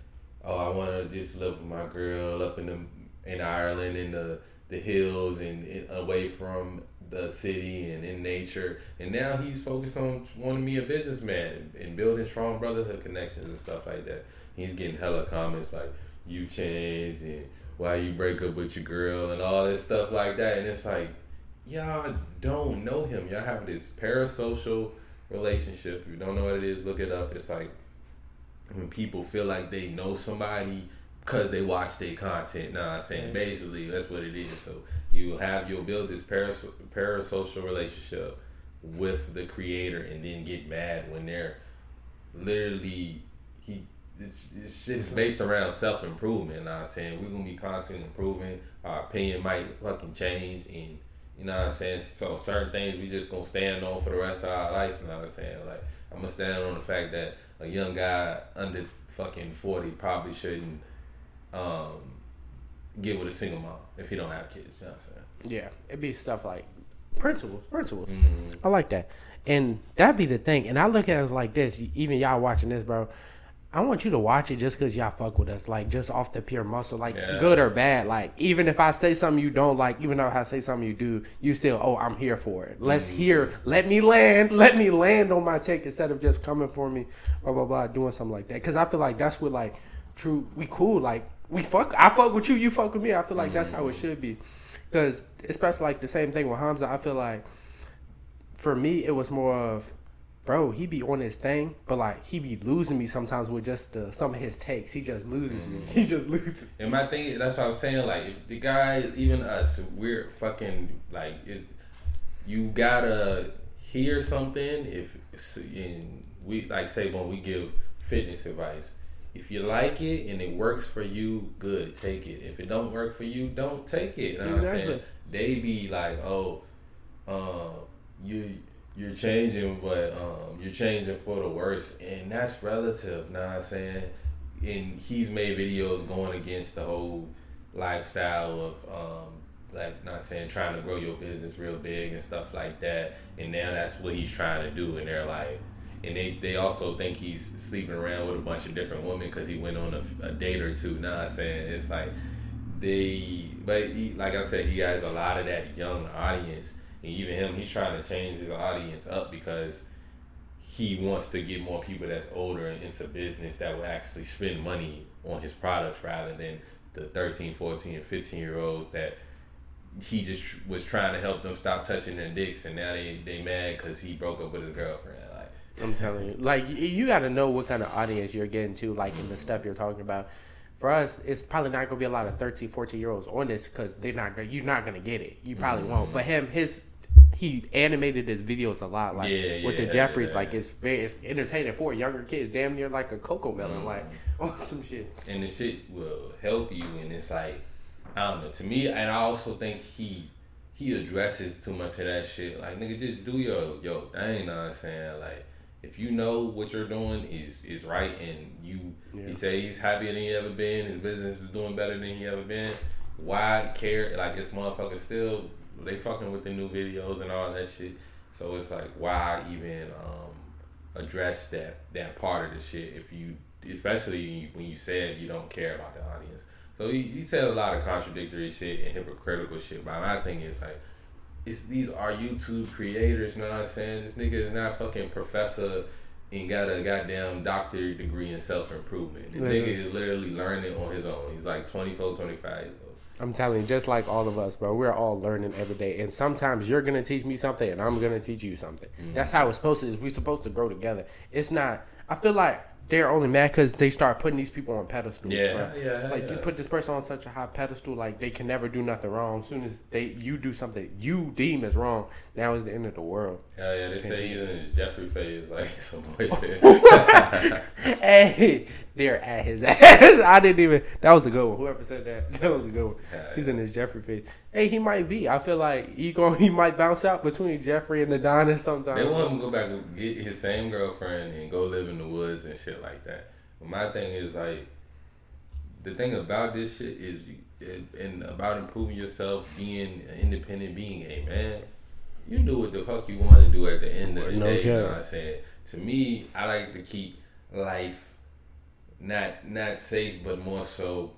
I wanna just live with my girl up in Ireland in the hills and away from the city and in nature, and now he's focused on wanting to be a businessman and building strong brotherhood connections and stuff like that. He's getting hella comments like, you changed and why you break up with your girl and all this stuff like that, and it's like, y'all don't know him. Y'all have this parasocial relationship. If you don't know what it is, look it up. It's like when people feel like they know somebody because they watch their content. Nah, I'm saying basically that's what it is. So you'll build this parasocial relationship with the creator and then get mad when they're literally this shit is based around self-improvement. Nah, I'm saying we're gonna be constantly improving. Our opinion might fucking change, and you know what I'm saying? So certain things we just gonna stand on for the rest of our life. You know what I'm saying? Like I'm gonna stand on the fact that a young guy under fucking 40 probably shouldn't get with a single mom if he don't have kids. You know what I'm saying? Yeah, it'd be stuff like principles. I like that, and that'd be the thing. And I look at it like this. Even y'all watching this, bro, I want you to watch it just because y'all fuck with us, like just off the pure muscle, like good or bad. Like even if I say something you don't like, even though I say something you do, you still, I'm here for it. Let's hear, let me land on my take instead of just coming for me, blah blah blah, doing something like that. Because I feel like that's what like true, we cool, like I fuck with you, you fuck with me. I feel like that's how it should be. Because especially like the same thing with Hamza, I feel like for me it was more of, bro, he be on his thing, but like he be losing me sometimes with just some of his takes. He just loses me. He just loses me. And my thing, that's what I was saying. Like if the guy, even us, we're fucking like, you gotta hear something. If and we like say when we give fitness advice, if you like it and it works for you, good, take it. If it don't work for you, don't take it. You know what I'm saying? They be like, oh, you're changing, but you're changing for the worse, and that's relative. Know what I'm saying? And he's made videos going against the whole lifestyle of like not saying trying to grow your business real big and stuff like that. And now that's what he's trying to do, and they're like, and they also think he's sleeping around with a bunch of different women because he went on a date or two. Know what I'm saying? It's like but he, like I said, he has a lot of that young audience. And even him, he's trying to change his audience up because he wants to get more people that's older and into business that will actually spend money on his products rather than the 13, 14, and 15-year-olds that he just was trying to help them stop touching their dicks, and now they mad because he broke up with his girlfriend. Like, I'm telling you, like you got to know what kind of audience you're getting to, like in the stuff you're talking about. For us, it's probably not going to be a lot of 13, 14-year-olds on this because you're not going to get it. You probably won't. But he animated his videos a lot, like with the Jeffries, like it's entertaining for younger kids, damn near like a Cocoa Melon, like on some shit. And the shit will help you, and it's like, I don't know, to me, and I also think he addresses too much of that shit. Like, nigga, just do your thing, you know what I'm saying? Like, if you know what you're doing is right, and you say he's happier than he ever been, his business is doing better than he ever been, why care? Like, this motherfucker still, they fucking with the new videos and all that shit. So it's like, why even address that part of the shit if you, especially when you said you don't care about the audience. So he said a lot of contradictory shit and hypocritical shit. But my thing is like, these are YouTube creators, you know what I'm saying? This nigga is not fucking professor and got a goddamn doctorate degree in self-improvement. The nigga is literally learning on his own. He's like 24, 25 years old. I'm telling you, just like all of us, bro, we're all learning every day. And sometimes you're going to teach me something and I'm going to teach you something. That's how it's supposed to be. We're supposed to grow together. It's not, I feel like they're only mad because they start putting these people on pedestals, bro. You put this person on such a high pedestal, like they can never do nothing wrong. As soon as you do something you deem as wrong, now is the end of the world. Hell yeah, they say he's in his Jeffrey phase, like some boy shit. Hey, they're at his ass. I didn't even. That was a good one. Whoever said that was a good one. He's in his Jeffrey phase. Hey, he might be. I feel like he might bounce out between Jeffrey and Adonis sometimes. They want him to go back and get his same girlfriend and go live in the woods and shit like that. But my thing is like, the thing about this shit is, and about improving yourself, being an independent being, hey man, you do what the fuck you want to do at the end of the day. You know what I'm saying? To me, I like to keep life not safe, but more so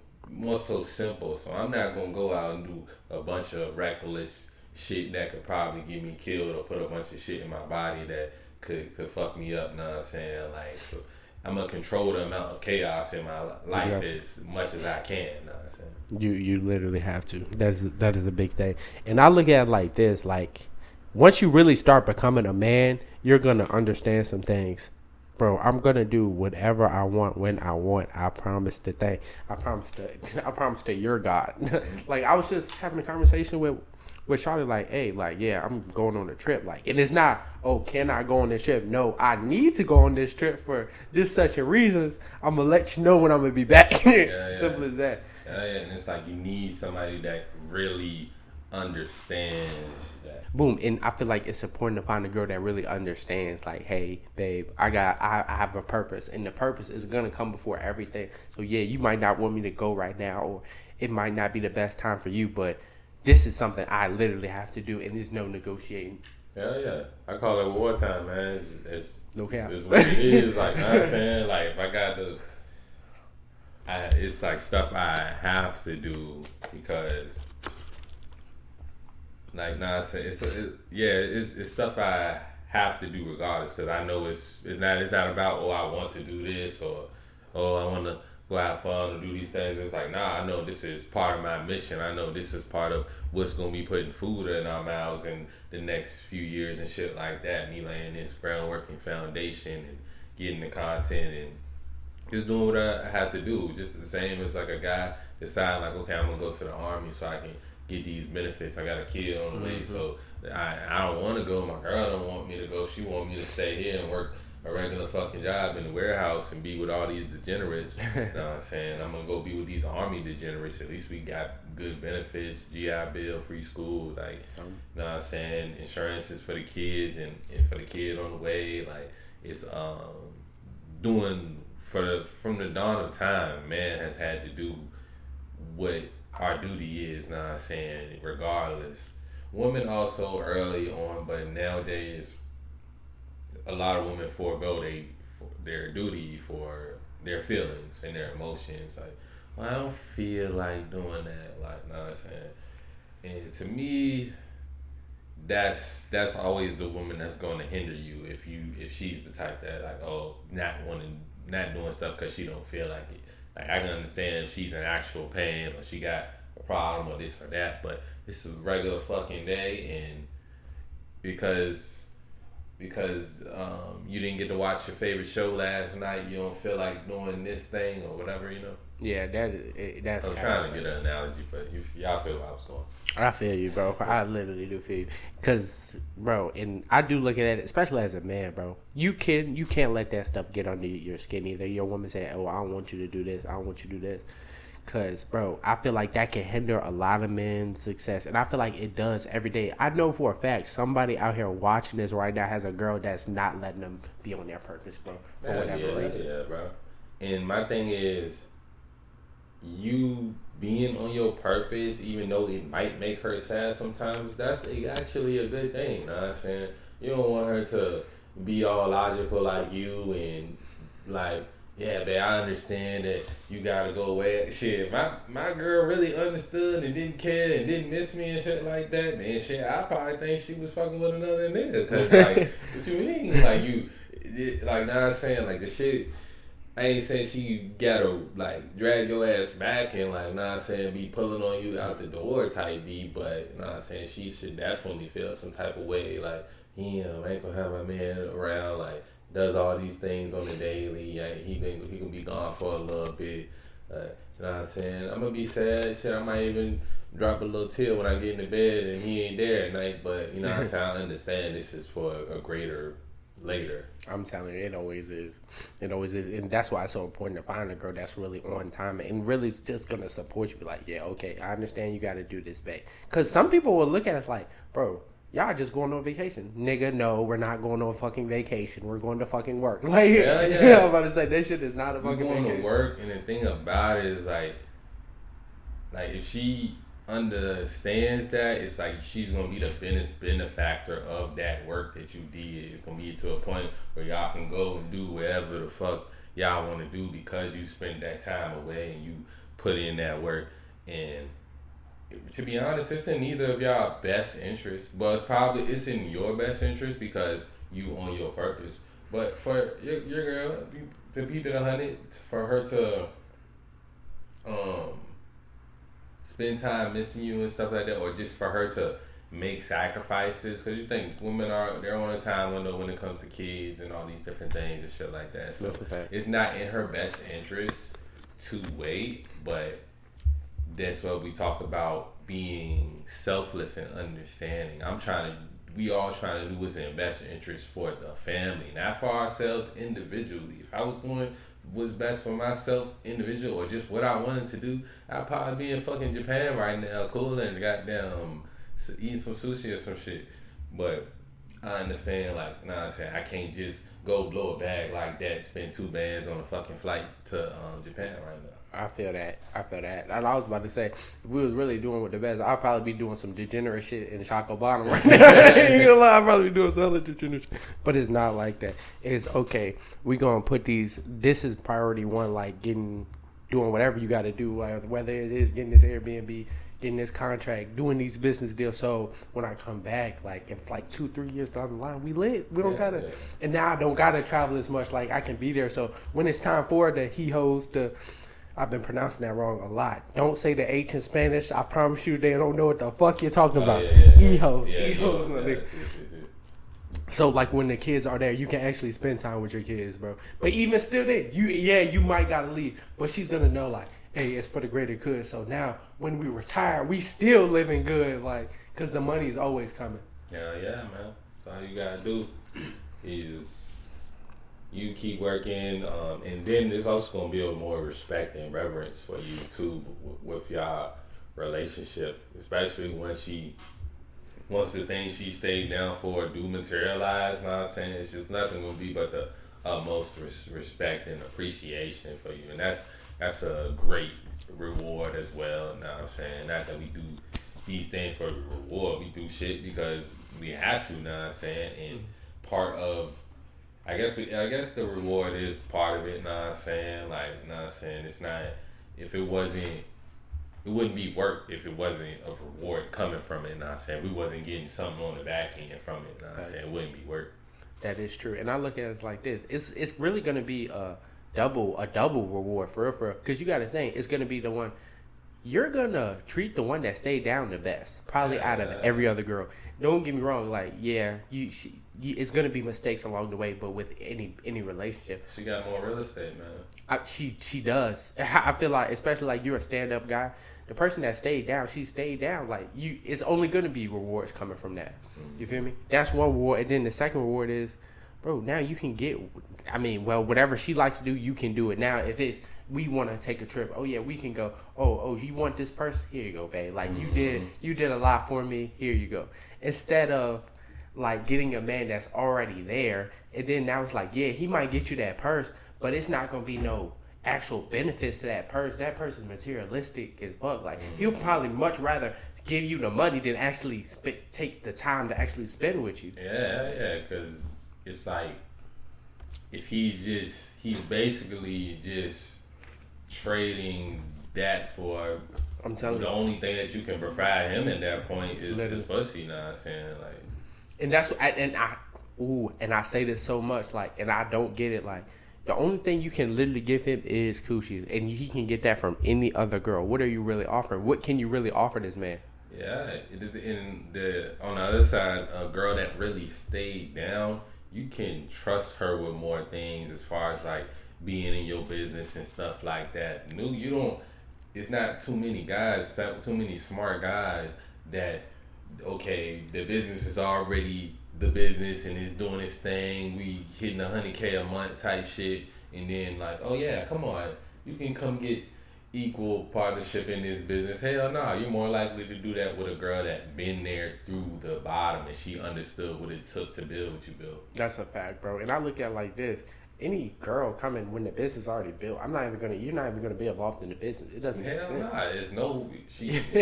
simple. So I'm not gonna go out and do a bunch of reckless shit that could probably get me killed, or put a bunch of shit in my body that could fuck me up. Know what I'm saying? Like, so I'm gonna control the amount of chaos in my life as much as I can. Know what I'm saying? You literally have to. That is a big thing. And I look at it like this: like, once you really start becoming a man, you're gonna understand some things. Bro, I'm gonna do whatever I want when I want. I promise to your God. Like, I was just having a conversation with Charlie, like, hey, like, yeah, I'm going on a trip. Like, and it's not, oh, can I go on this trip? No, I need to go on this trip for this such a reasons. I'm gonna let you know when I'm gonna be back. Simple as that. Yeah, and it's like you need somebody that really understands that. Boom. And I feel like it's important to find a girl that really understands, like, hey, babe, I have a purpose, and the purpose is gonna come before everything. So yeah, you might not want me to go right now, or it might not be the best time for you, but this is something I literally have to do, and there's no negotiating. Hell yeah. I call it wartime, man. It's no cap. It's what it is. Like, you know what I'm saying? Like, if I got it's like stuff I have to do because, like, nah, it's stuff I have to do regardless, because I know it's not about, oh, I want to do this, or oh, I want to go have fun and do these things. It's like, nah, I know this is part of my mission. I know this is part of what's going to be putting food in our mouths in the next few years and shit like that. Me laying this groundwork and foundation and getting the content and just doing what I have to do. Just the same as like a guy deciding like, okay, I'm going to go to the army so I can get these benefits. I got a kid on the way, so I don't want to go. My girl don't want me to go. She want me to stay here and work a regular fucking job in the warehouse and be with all these degenerates. You know what I'm saying? I'm gonna go be with these army degenerates. At least we got good benefits, GI Bill, free school, like, you know what I'm saying? Insurances for the kids and for the kid on the way. Like, it's doing from the dawn of time, man has had to do what our duty is, you know what I'm saying, regardless. Women also early on, but nowadays a lot of women forego their duty for their feelings and their emotions. Like, well, I don't feel like doing that. Like, you know what I'm saying? And to me, that's always the woman that's going to hinder you if she's the type that, like, not doing stuff because she don't feel like it. Like, I can understand if she's in actual pain or she got a problem or this or that, but it's a regular fucking day, and because you didn't get to watch your favorite show last night, you don't feel like doing this thing or whatever, you know? Yeah, that's. I'm trying to get an analogy, but y'all feel where I was going. I feel you, bro. I literally do feel you. Cause, bro, and I do look at it, especially as a man, bro. You can't let that stuff get under your skin either. Your woman say, "Oh, I don't want you to do this. I don't want you to do this." Cause, bro, I feel like that can hinder a lot of men's success, and I feel like it does every day. I know for a fact somebody out here watching this right now has a girl that's not letting them be on their purpose, bro, for whatever reason. Yeah, bro. And my thing is, you being on your purpose, even though it might make her sad sometimes, that's actually a good thing. You know what I'm saying? You don't want her to be all logical like you and like, yeah, babe, I understand that you gotta go away. Shit, my girl really understood and didn't care and didn't miss me and shit like that. And shit, I probably think she was fucking with another nigga. Cause like, what you mean? Like, now I'm saying, like, the shit, I ain't saying she gotta, like, drag your ass back and, like, nah, I'm saying, be pulling on you out the door type B, but, nah, I'm saying, she should definitely feel some type of way, like, damn, I ain't gonna have my man around, like, does all these things on the daily, he can be gone for a little bit, you know what I'm saying? I'm gonna be sad, shit, I might even drop a little tear when I get in the bed and he ain't there at night, but, you know what I'm saying, I understand this is for a greater later. I'm telling you, it always is. It always is. And that's why it's so important to find a girl that's really on time and really is just going to support you. Like, yeah, okay, I understand you got to do this, babe. Because some people will look at us like, bro, y'all just going on vacation. Nigga, no, we're not going on fucking vacation. We're going to fucking work. Like, yeah. I'm about to say, that shit is not a fucking vacation. We're going to work, and the thing about it is, like if she understands that, it's like she's gonna be the benefactor of that work that you did. It's gonna be to a point where y'all can go and do whatever the fuck y'all want to do because you spent that time away and you put in that work. And to be honest, it's in neither of y'all best interest, but it's in your best interest because you on your purpose. But for your girl to be to the 100, for her to spend time missing you and stuff like that, or just for her to make sacrifices, because you think women they're on a time window when it comes to kids and all these different things and shit like that. So it's not in her best interest to wait, but that's what we talk about, being selfless and understanding. We all trying to do what's in best interest for the family, not for ourselves individually. If I was doing what's best for myself individual or just what I wanted to do, I'd probably be in fucking Japan right now, cooling, goddamn, eating some sushi or some shit. But I understand, like, nah, I'm saying, I can't just go blow a bag like that, spend $2 on a fucking flight to Japan right now. I feel that. And I was about to say, if we was really doing with the best, I'd probably be doing some degenerate shit in Choco Bottom right now. I'd probably be doing some other degenerate shit. But it's not like that. It's okay. We gonna put this is priority one, like doing whatever you gotta do, whether it is getting this Airbnb, getting this contract, doing these business deals. So when I come back, like if like 2-3 years down the line, we lit. We don't gotta, and now I don't gotta travel as much. Like I can be there. So when it's time for the I've been pronouncing that wrong a lot. Don't say the H in Spanish. I promise you, they don't know what the fuck you're talking about. Hijos. So like when the kids are there, you can actually spend time with your kids, bro. But even still, then you might gotta leave, but she's gonna know like, hey, it's for the greater good. So now when we retire, we still living good, like, because the money is always coming. Yeah, man. So all you gotta do is you keep working, and then it's also gonna build more respect and reverence for you too with y'all relationship, especially once the things she stayed down for do materialize. Know what I'm saying? It's just nothing gonna be but the utmost respect and appreciation for you, and that's a great reward as well. Know what I'm saying? Not that we do these things for the reward, we do shit because we had to. Know what I'm saying? And part of I guess the reward is part of it. Know what I'm saying? Like, know what I'm saying? It's not if it wasn't. It wouldn't be work if it wasn't a reward coming from it. Know what I'm saying? We wasn't getting something on the back end from it. Know what I'm saying? It wouldn't be work. That is true, and I look at it as like this: it's really gonna be a double reward for real, because you got to think it's gonna be the one you're gonna treat the one that stayed down the best, probably out of every other girl. Don't get me wrong, like it's gonna be mistakes along the way, but with any relationship, she got more real estate, man. She does. I feel like, especially like you're a stand up guy, the person that stayed down, she stayed down. Like it's only gonna be rewards coming from that. You feel me? That's one reward, and then the second reward is, bro, now you can get. I mean, well, whatever she likes to do, you can do it. Now, if it's we want to take a trip, oh yeah, we can go. Oh, you want this person? Here you go, babe. Like you did a lot for me. Here you go. Instead of like getting a man that's already there, and then now it's like, yeah, he might get you that purse, but it's not gonna be no actual benefits to that purse. That person's materialistic as fuck. Like he'll probably much rather give you the money than actually take the time to actually spend with you. Yeah, because it's like if he's basically just trading that for. I'm telling you, the only thing that you can provide him at that point is pussy. You know what I'm saying? Like, and that's and I say this so much, like, and I don't get it, like. The only thing you can literally give him is coochie, and he can get that from any other girl. What are you really offering? What can you really offer this man? Yeah, on the other side, a girl that really stayed down, you can trust her with more things as far as like being in your business and stuff like that. It's not too many guys, too many smart guys that, okay, the business is already the business and it's doing its thing. We hitting $100K a month type shit, and then like, oh yeah, come on, you can come get equal partnership in this business. Hell no, you're more likely to do that with a girl that been there through the bottom and she understood what it took to build what you built. That's a fact, bro. And I look at it like this: any girl coming when the business is already built, you're not even gonna be involved in the business. It doesn't make sense. Nah, it's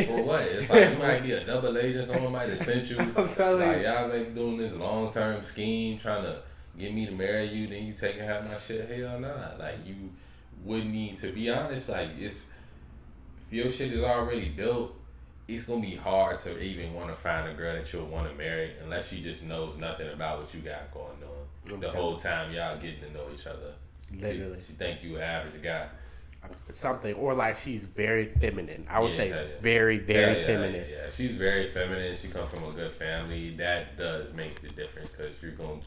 for what? It's like you might be a double agent, someone might have sent you. I'm telling you, y'all been doing this long term scheme trying to get me to marry you, then you taking half my shit. Hell nah. Like you would need to be honest, like if your shit is already built, it's gonna be hard to even want to find a girl that you'll want to marry unless she just knows nothing about what you got going on. The whole time y'all getting to know each other. Literally. She think you an average guy. Something, or like she's very feminine. I would say very feminine. Yeah, she's very feminine. She comes from a good family. That does make the difference because you're gonna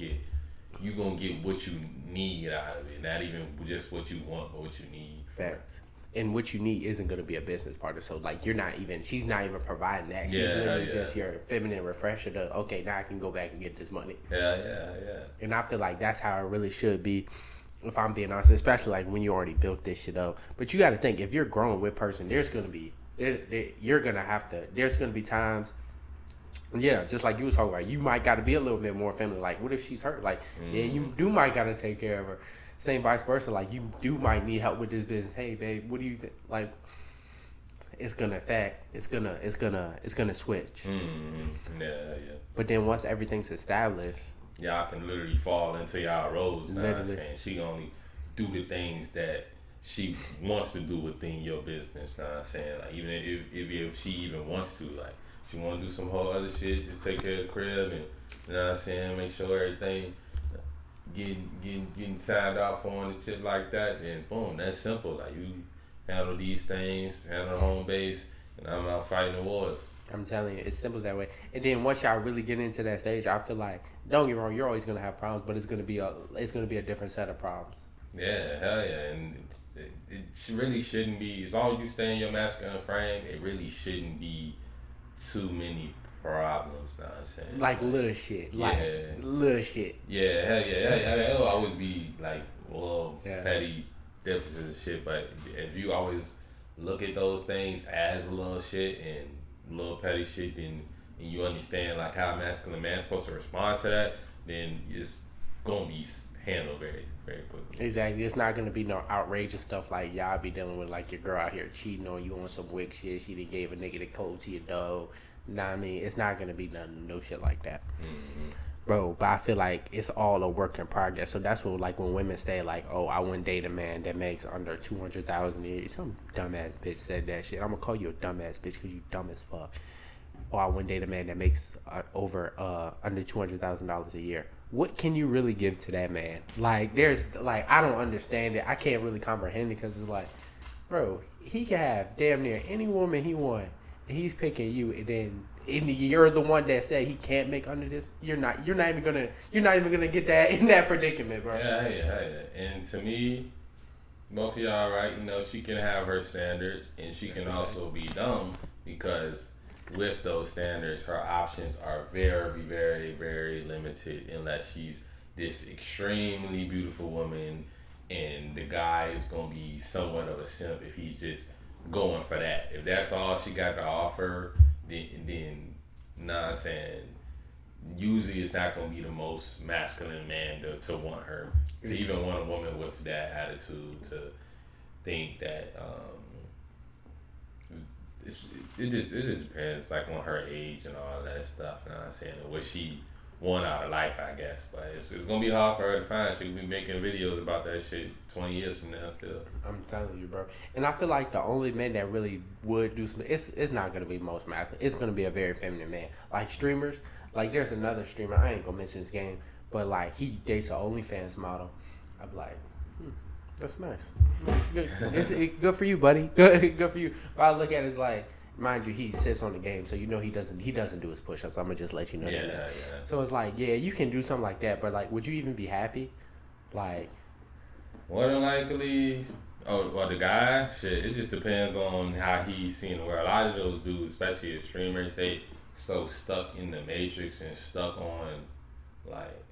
get what you need out of it. Not even just what you want, but what you need. Facts. And what you need isn't going to be a business partner. So, like, she's not even providing that. She's literally just your feminine refresher to, okay, now I can go back and get this money. Yeah. And I feel like that's how it really should be, if I'm being honest, especially, like, when you already built this shit up. But you got to think, if you're growing with person, there's going to be times, yeah, just like you was talking about, you might got to be a little bit more feminine. Like, what if she's hurt? Like, yeah, you might got to take care of her. Same vice versa, like you might need help with this business. Hey, babe, what do you think? Like, it's gonna switch. Mm-hmm. Yeah. But then once everything's established, y'all can literally fall into y'all roles. Literally, she can only do the things that she wants to do within your business. Know what I'm saying? Like even if she even wants to, like she want to do some whole other shit, just take care of the crib and you know what I'm saying, make sure everything. Getting signed off on and shit like that, then boom, that's simple. Like you handle these things, handle the home base, and I'm out fighting the wars. I'm telling you, it's simple that way. And then once y'all really get into that stage, I feel like, don't get me wrong, you're always gonna have problems, but it's gonna be a different set of problems. Yeah, hell yeah, and it really shouldn't be. As long as you stay in your masculine frame, it really shouldn't be too many problems. Know what I'm saying? Like little shit. Like Yeah, little shit. yeah, hell yeah. It'll always be like little Yeah. petty differences and shit. But if you always look at those things as little shit and little petty shit, then and you understand like how a masculine man's supposed to respond to that, then it's gonna be handled very, very quickly. Exactly. It's not gonna be no outrageous stuff like y'all be dealing with, like your girl out here cheating on you on some wick shit. She done gave a nigga the code to your dog. Nah, I mean, it's not gonna be no shit like that, bro. But I feel like it's all a work in progress. So that's what, like, when women say like, "Oh, I wouldn't date a man that makes under 200,000 a year." Some dumbass bitch said that shit. I'm gonna call you a dumbass bitch because you dumb as fuck. Or I wouldn't date a man that makes over under $200,000 a year. What can you really give to that man? Like, there's like, I don't understand it. I can't really comprehend it because it's like, bro, he can have damn near any woman he want, and he's picking you, and then you're the one that said he can't make under this. You're not even gonna get that in that predicament, bro. Yeah. And to me, both of y'all, right? You know, she can have her standards, and she can also be dumb because with those standards, her options are very, very, very limited unless she's this extremely beautiful woman, and the guy is gonna be somewhat of a simp if he's just going for that. If that's all she got to offer, then nah, I'm saying usually it's not gonna be the most masculine man to want her. To even want a woman with that attitude, to think that it just depends like on her age and all that stuff. You know what I'm saying? And what she want out of life, I guess. But it's gonna be hard for her to find. She'll be making videos about that shit 20 years from now still. I'm telling you, bro. And I feel like the only man that really would do something, it's not gonna be most masculine. It's gonna be a very feminine man. Like streamers, like there's another streamer. I ain't gonna mention his game, but like he dates an OnlyFans model. I'm like, that's nice. Good. Good for you, buddy. Good for you. But I look at it as like, mind you, he sits on the game, so you know he doesn't do his push-ups. I'm gonna just let you know that. Yeah. So it's like, yeah, you can do something like that, but like, would you even be happy? Like, more than likely, well, the guy, shit, it just depends on how he's seeing the world. A lot of those dudes, especially the streamers, they so stuck in the matrix and stuck on like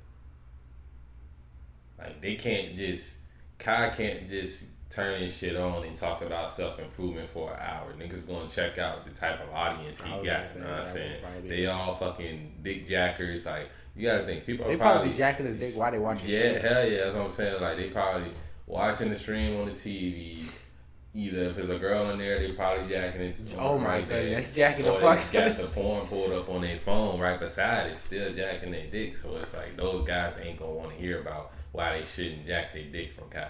they can't just. Kai can't just turn his shit on and talk about self-improvement for an hour. Niggas gonna check out the type of audience he got. You know what I'm saying? They all fucking dick jackers. Like, you gotta think, people they are probably jacking his dick while they watching yeah, stream. hell yeah, that's what I'm saying. Like, they probably watching the stream on the TV. Either if there's a girl in there, they probably jacking it. Oh my goodness, jacking the fuck. They got the porn pulled up on their phone right beside it, still jacking their dick. So it's like those guys ain't gonna want to hear about why they shouldn't jack their dick from Kai.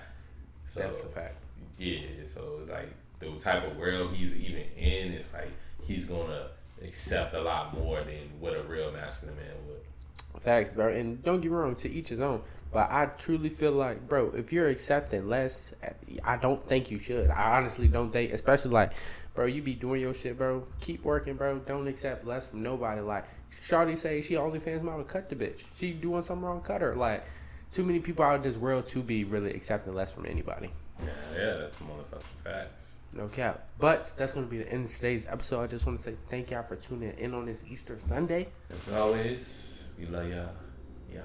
So, that's a fact. Yeah, so it's like the type of world he's even in, it's like he's gonna accept a lot more than what a real masculine man would. Facts, bro. And don't get me wrong, to each his own. But I truly feel like, bro, if you're accepting less, I don't think you should. I honestly don't think, especially like, bro, you be doing your shit, bro. Keep working, bro. Don't accept less from nobody. Like, Shawty say she OnlyFans model, cut the bitch. She doing something wrong, cut her. Like, too many people out in this world to be really accepting less from anybody. Yeah, that's motherfucking facts. No cap. But that's going to be the end of today's episode. I just want to say thank y'all for tuning in on this Easter Sunday. As always, we love y'all. Yeah.